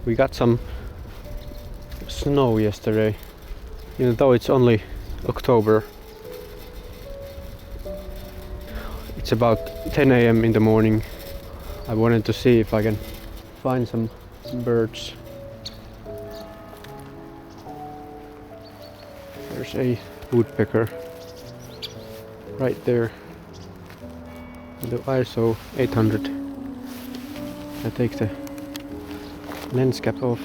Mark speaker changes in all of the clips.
Speaker 1: We got some snow yesterday, even though it's only October. It's about 10 AM in the morning. I wanted to see if I can find some birds. There's a woodpecker right there. The ISO 800. I take the lens cap off.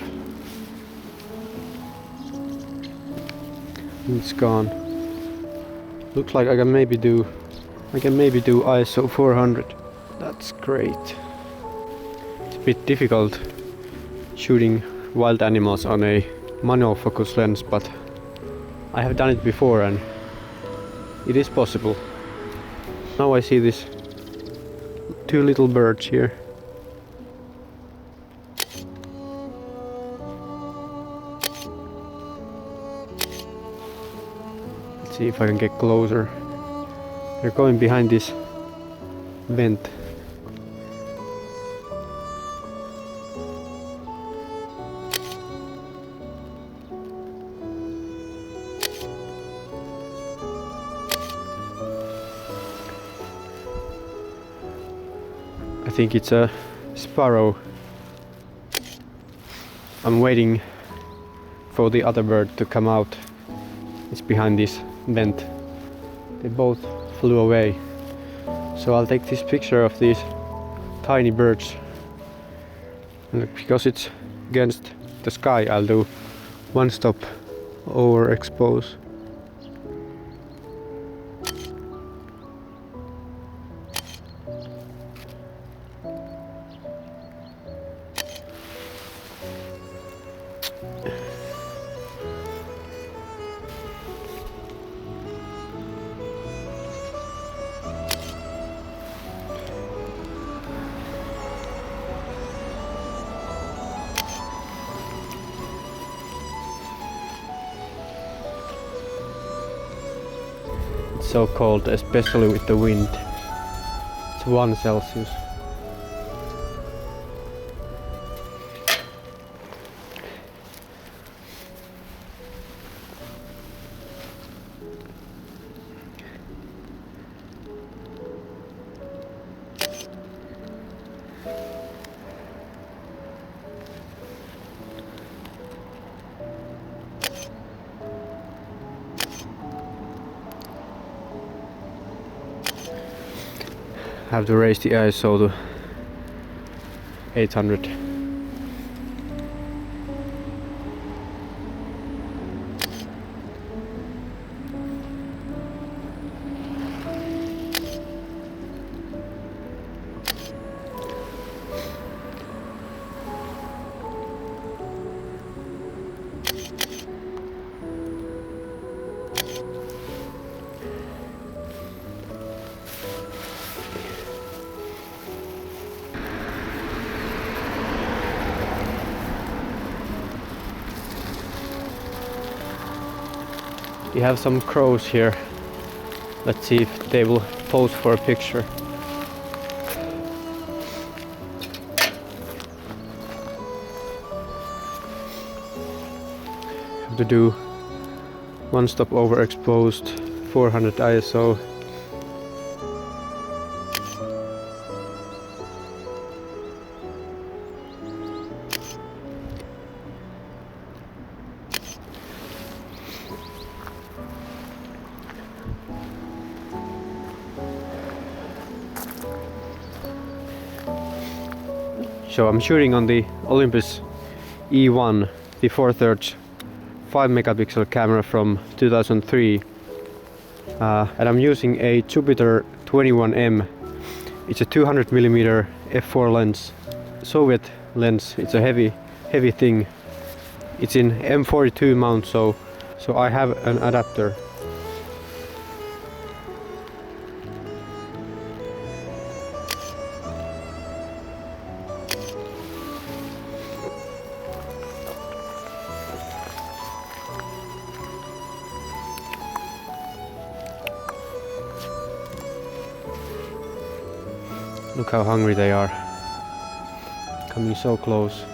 Speaker 1: It's gone. Looks like I can maybe do ISO 400. That's great. It's a bit difficult shooting wild animals on a manual focus lens, but I have done it before and it is possible. Now I see these two little birds here. Let's see if I can get closer. They're going behind this vent. I think it's a sparrow. I'm waiting for the other bird to come out. It's behind this vent. They both flew away. So I'll take this picture of these tiny birds. And because it's against the sky, I'll do one stop overexpose. It's so cold, especially with the wind. It's 1 Celsius. Have to raise the ISO to 800. We have some crows here. Let's see if they will pose for a picture. Have to do one stop overexposed, 400 ISO. So I'm shooting on the Olympus E-1, the 4/3 5 megapixel camera from 2003, and I'm using a Jupiter-21M. It's a 200mm f4 lens, Soviet lens. It's a heavy thing. It's in M42 mount, so I have an adapter. Look how hungry they are. Coming so close.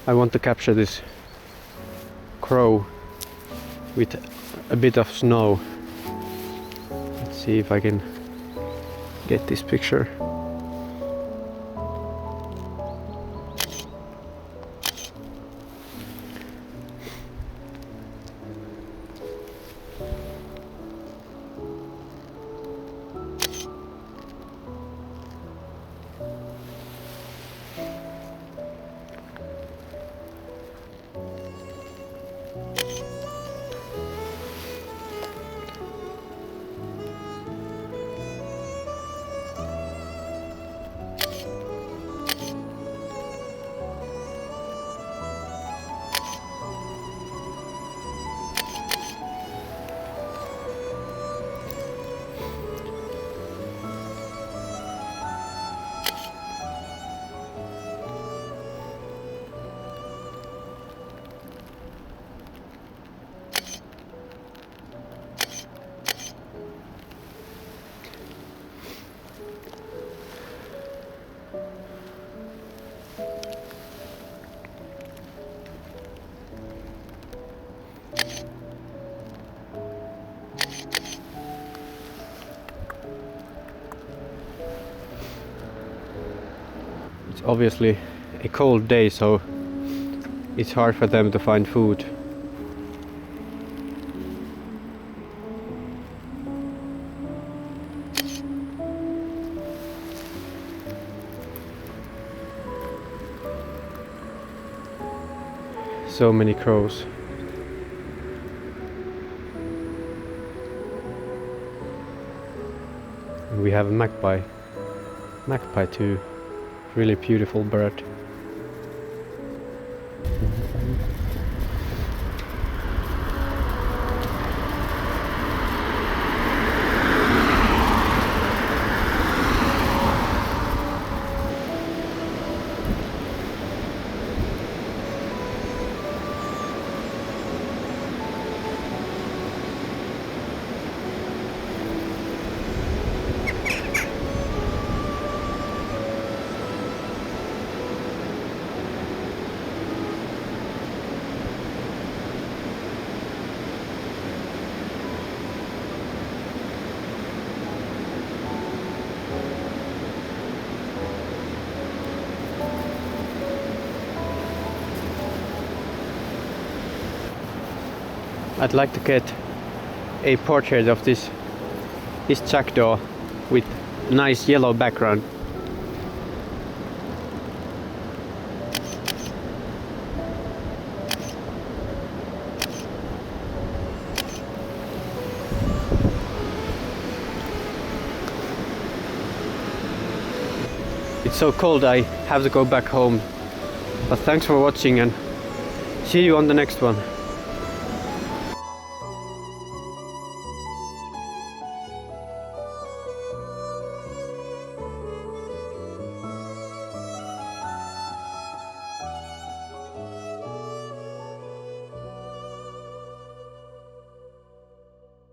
Speaker 1: I want to capture this crow with a bit of snow. Let's see if I can get this picture. It's obviously a cold day, so it's hard for them to find food. So many crows. And we have a magpie. Magpie too. Really beautiful bird. I'd like to get a portrait of this jackdaw with nice yellow background. It's so cold I have to go back home. But thanks for watching and see you on the next one.